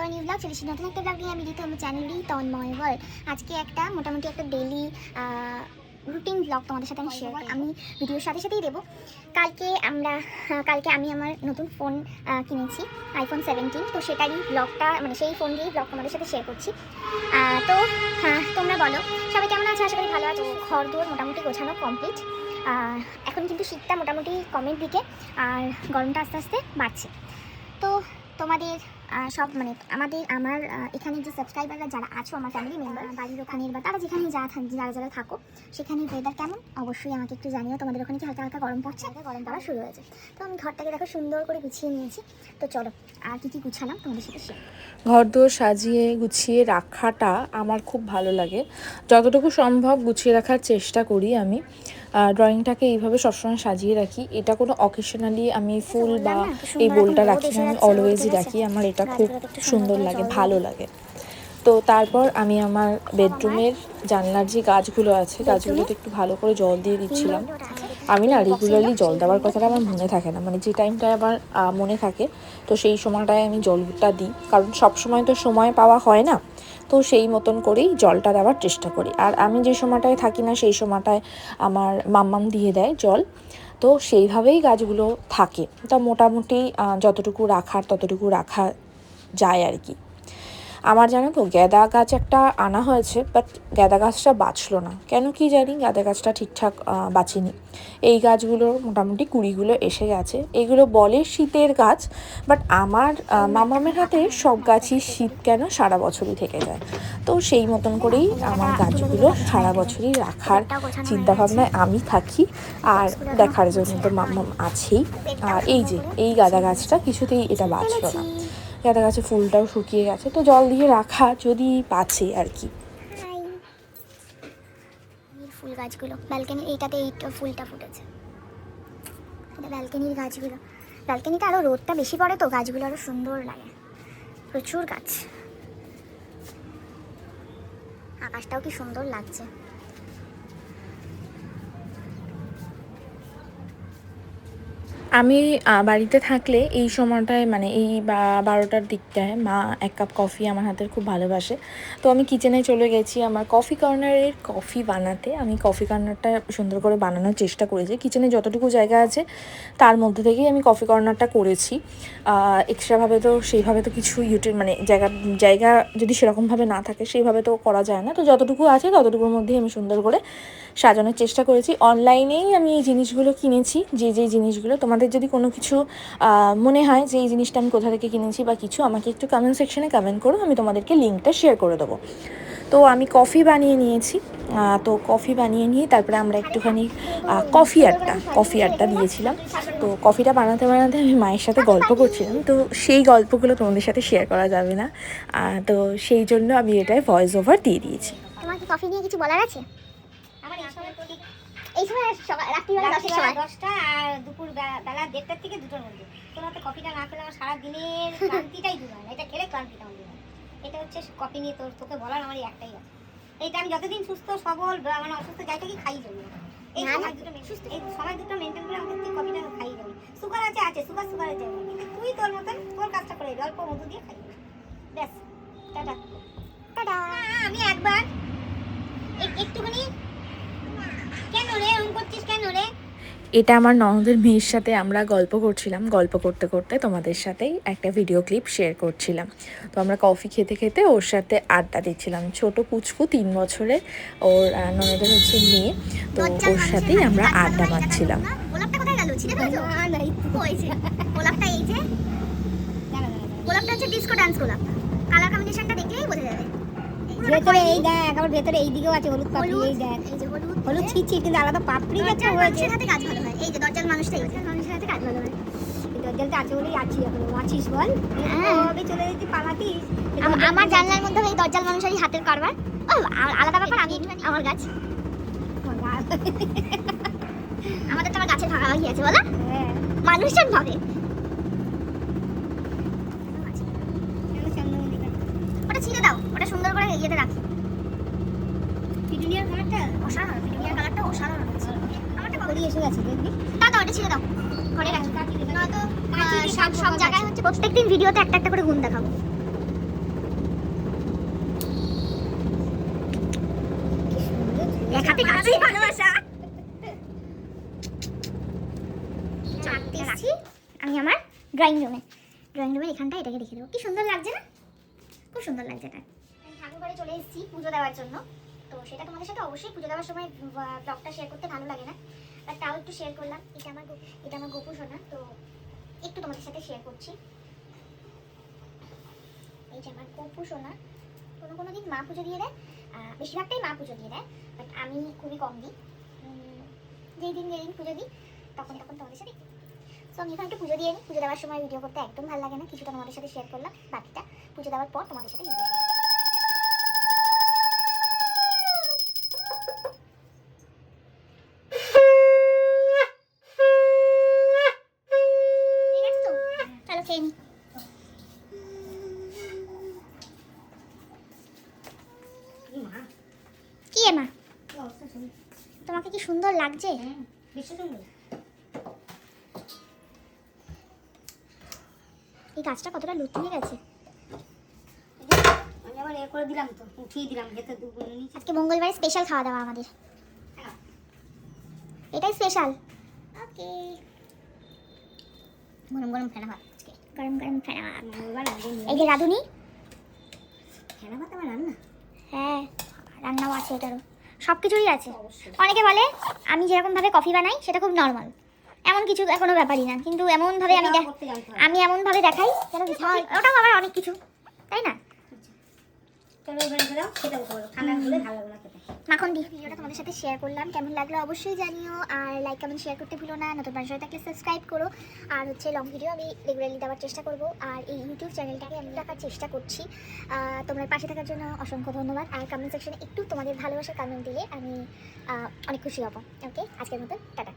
আবার new blog চলেছি, নতুন একটা ব্লগ নিয়ে আমি দিতে আমার চ্যানেলই তন্ময় ওয়ার্ল্ড। আজকে একটা মোটামুটি একটা ডেলি রুটিন ব্লগ তোমাদের সাথে আমি শেয়ার, আমি ভিডিওর সাথে সাথেই দেবো। কালকে আমি আমার নতুন ফোন কিনেছি, আইফোন 17। তো সেটারই ব্লগটা, মানে সেই ফোন দিয়েই ব্লগ তোমাদের সাথে শেয়ার করছি। তো তোমরা বলো সবাই কেমন আছে? আশা করি ভালো আছো। ঘর দুয়ার মোটামুটি গোছানো কমপ্লিট। এখন কিন্তু শীতটা মোটামুটি কমের দিকে, আর গরমটা আস্তে আস্তে বাড়ছে। তো তোমাদের সব মানে আমার এখানে যে সাবস্ক্রাইবাররা যারা আছো, আমার ফ্যামিলি মেম্বার, বাড়ির ওখানে বা তারা যেখানে যারা থাকো, সেখানে ওয়েদার কেমন অবশ্যই আমাকে একটু জানিও। তোমাদের ওখানে কি হালকা হালকা গরম পড়ছে? গরম পড়া শুরু হয়েছে। তো আমি ঘরটাকে দেখো সুন্দর করে গুছিয়ে নিয়েছি। তো চলো আর কি গুছালাম তোমাদের সাথে শেয়ার। ঘর দুয়ার সাজিয়ে গুছিয়ে রাখাটা আমার খুব ভালো লাগে। যতটুকু সম্ভব গুছিয়ে রাখার চেষ্টা করি আমি। ড্রয়িংটাকে এইভাবে সবসময় সাজিয়ে রাখি। এটা কোনো অকেশনালি আমি ফুল বা এই বোলটা রাখি না, আমি অলওয়েজই রাখি। আমার এটা খুব সুন্দর লাগে, ভালো লাগে। তো তারপর আমি আমার বেডরুমের জানলার যে গাছগুলো আছে, গাছগুলোতে একটু ভালো করে জল দিয়ে দিচ্ছিলাম। আমি না রেগুলারলি জল দেওয়ার কথাটা আমার মনে থাকে না, মানে যে টাইমটায় আমার মনে থাকে তো সেই সময়টায় আমি জলটা দিই, কারণ সব সময় তো সময় পাওয়া হয় না। তো সেই মতন করেই জলটা দেওয়ার চেষ্টা করি। আর আমি যে সময়টায় থাকি না সেই সময়টায় আমার মাম্মাম দিয়ে দেয় জল। তো সেইভাবেই গাছগুলো থাকে। তা মোটামুটি যতটুকু রাখার ততটুকু রাখা যায় আর কি। আমার জানো তো গাঁদা গাছ একটা আনা হয়েছে, বাট গাঁদা গাছটা বাঁচলো না কেন কি জানি, গাঁদা গাছটা ঠিকঠাক বাঁচেনি। এই গাছগুলোর মোটামুটি কুড়িগুলো এসে গেছে। এগুলো বলে শীতের গাছ, বাট আমার মামামের হাতে সব গাছই শীত কেন সারা বছরই থেকে যায়। তো সেই মতন করেই আমার গাছগুলো সারা বছরই রাখার চিন্তাভাবনায় আমি থাকি, আর দেখার জন্য তো মামাম আছেই। আর এই গাঁদা গাছটা কিছুতেই এটা বাঁচলো না। গাঁদা গাছে ফুলটাও শুকিয়ে গেছে, তো জল দিয়ে রাখা যদি বাঁচে আর কি। ফুল গাছগুলো ব্যালকনি, এইটাতে এই ফুলটা ফুটেছে, এটা ব্যালকনির গাছগুলো। ব্যালকনিতে আরও রোদটা বেশি পড়ে তো গাছগুলো আরও সুন্দর লাগে, প্রচুর গাছ। আকাশটাও কি সুন্দর লাগছে। আমি বাড়িতে থাকলে এই সময়টায়, মানে এই 12টার দিকটায় মা এক কাপ কফি আমার হাতের খুব ভালোবাসে। তো আমি কিচেনে চলে গেছি আমার কফি কর্নারের কফি বানাতে। আমি কফি কর্নারটা সুন্দর করে বানানোর চেষ্টা করেছি। কিচেনে যতটুকু জায়গা আছে তার মধ্যে থেকেই আমি কফি কর্নারটা করেছি। এক্সট্রাভাবে তো সেইভাবে তো কিছু মানে জায়গা যদি সেরকমভাবে না থাকে সেইভাবে তো করা যায় না। তো যতটুকু আছে ততটুকুর মধ্যেই আমি সুন্দর করে সাজানোর চেষ্টা করেছি। অনলাইনেই আমি এই জিনিসগুলো কিনেছি, যে জিনিসগুলো তোমাদের যদি কোনো কিছু মনে হয় যে এই জিনিসটা আমি কোথা থেকে কিনেছি বা কিছু, আমাকে একটু কমেন্ট সেকশনে কমেন্ট করো, আমি তোমাদেরকে লিঙ্কটা শেয়ার করে দেবো। তো আমি কফি বানিয়ে নিয়েছি। তো কফি বানিয়ে নিয়ে তারপরে আমরা একটুখানি কফি আড্ডা দিয়েছিলাম। তো কফিটা বানাতে বানাতে আমি মায়ের সাথে গল্প করছিলাম। তো সেই গল্পগুলো তোমাদের সাথে শেয়ার করা যাবে না, তো সেই জন্য আমি এটায় ভয়েস ওভার দিয়ে দিয়েছি। তোমার কি কফি নিয়ে কিছু বলার আছে? আমার এই সময় রাত্রিবেলা 10টা আর দুপুর বেলা 1:30 থেকে 2টোর মধ্যে। তোমার তো কফিটা না খেলে আমার সারা দিনের ক্লান্তিটাই দূর হয় না। এটা খেলে ক্লান্তিটা দূর হয়। এটা হচ্ছে কফি নিয়ে তোকে বলার আমার একটাই আছে। এইটা আমি যতদিন সুস্থ সবল মানে অসুস্থ যাই থাকি খাই যাবো। এই সময় দুটো মেনটেন করে আমাকে তুই কফিটা খাই যাবি। সুগার আছে সুগারের জন্য, কিন্তু তুই তোর মতন তোর কাজটা করে অল্প মধু দিয়ে খাই ব্যাস। Tata tata. আমি একবার একটুখানি। কেন রে এমন করছিস কেন রে? এটা আমার ননদের মেয়ের সাথে আমরা গল্প করছিলাম। গল্প করতে করতে তোমাদের সাথেই একটা ভিডিও ক্লিপ শেয়ার করছিলাম। তো আমরা কফি খেতে খেতে ওর সাথে আড্ডা দিচ্ছিলাম। ছোট পুচকু 3 বছরের, ওর ননদের হচ্ছে মেয়ে। তো ওর সাথেই আমরা আড্ডা মারছিলাম। গোলাপটা কোথায় গেল? ছিঁড়ে ফেলেছো? না না, এই হয়েছে গোলাপটা। এই যে গোলাপটা হচ্ছে ডিস্কো ডান্স গোলাপ। কালার কম্বিনেশনটা দেখলেই বোঝা যাবে। ভেতরে এই দেখ, আবার ভেতরে এই দিকেও আছে হলুদ পাপড়ি। এই দেখ, এই যে হলুদ ছিচি, কিন্তু আলাদা পাপড়ি যাচ্ছে হয়েছে। সাথে কাজ ভালো হয়। এই যে দরজাল মানুষটাই, মানুষের সাথে কাজ ভালো হয়। এই দরজালটা আছে বলেই আছি এখন। আছিস বল, কবে চলে যেতে পালাতিস? আমার জানলার মধ্যে এই দরজাল মানুষেরই হাতের কারবার। আলাদা ব্যাপার। আমি আমার গাছ, আমাদের তো আমার গাছের ভাগাভাগি আছে বলা। মানুষজন ভাবে ওটা ছিঁড়ে দাও, ওটা সুন্দর করে ইয়েতে রাখি। পিটুনিয়ার কালারটা অসাধারণ, আমারটা কবে এসে গেছে দেখবি। দাদা ওটা ছিঁড়ে দাও, ঘরে রাখি। নয়তো সব জায়গায় হচ্ছে প্রত্যেকদিন ভিডিওতে একটা একটা করে গুণ দেখাবো। দেখাতে কাছেই ভালোবাসা। রাখতে এসেছি আমি আমার ড্রয়িং রুমের এখানটা এটাকে রেখে দেবো। কি সুন্দর লাগছে না? খুব সুন্দর লাগছে এটা। ঠাকুর ঘরে চলে এসেছি পুজো দেওয়ার জন্য। তো সেটা তোমাদের সাথে অবশ্যই পুজো দেওয়ার সময় ব্লগটা শেয়ার করতে ভালো লাগে না, বাট তাও একটু শেয়ার করলাম। এটা আমার গোপু সোনা, তো একটু তোমাদের সাথে শেয়ার করছি। এই যে আমার গোপু সোনা, কোনো দিন মা পুজো দিয়ে দেয়, বেশিরভাগটাই মা পুজো দিয়ে দেয়, বাট আমি খুবই কম দিই। যেই দিন পুজো দিই তখন তোমাদের সাথে। সো আমি এখন একটু পুজো দিয়ে নিই। পুজো দেওয়ার সময় ভিডিও করতে একদম ভালো লাগে না, কিছুটা তোমাদের সাথে শেয়ার করলাম, বাকিটা পুজো দেওয়ার পর তোমাদের সাথে ভিডিও শেয়ার করলাম। চলো খেয়ে নিই। কি মা তোমাকে কি সুন্দর লাগছে? এই গাছটা কতটা লুটিয়ে গেছে। আমি আবার এ করে দিলাম তো, উঠিয়ে দিলাম যেতে দুপুর নিচে। আজকে মঙ্গলবারে স্পেশাল খাওয়া দাওয়া আমাদের, এটাই স্পেশাল। ওকে, গরম গরম ফেনা ভাত আজকে। গরম ফেনা ভাত। মঙ্গলবার আগে এই যে রাঁধুনি, ফেনা ভাত আমার রান্না। হ্যাঁ রান্নাও আছে, এটারও সব কিছুই আছে। অবশ্যই। অনেকে বলে আমি যেরকমভাবে কফি বানাই সেটা খুব নর্মাল, এমন কিছু কোনো ব্যাপারই না, কিন্তু এমনভাবে সেটাও করতে জানতে হবে। আমি এমনভাবে দেখাই যেন ওটাও আবার অনেক কিছু, তাই না? চলো এবার রেখে দাও, সেটাও করো। ঠান্ডা হলে ভালো লাগবে না খেতে। মাখন দি ভিডিওটা তোমাদের সাথে শেয়ার করলাম, কেমন লাগলো অবশ্যই জানিও, আর লাইক কমেন্ট শেয়ার করতে ভুলো না, নতুন মানুষ হয়ে থাকলে সাবস্ক্রাইব করো। আর হচ্ছে লং ভিডিও আমি রেগুলারলি দেওয়ার চেষ্টা করব, আর এই ইউটিউব চ্যানেলটাকে আমি রাখার চেষ্টা করছি। তোমরা পাশে থাকার জন্য অসংখ্য ধন্যবাদ, আর কমেন্ট সেকশনে একটু তোমাদের ভালোবাসার কমেন্ট দিলে আমি অনেক খুশি হব। ওকে, আজকের মতো টাটা।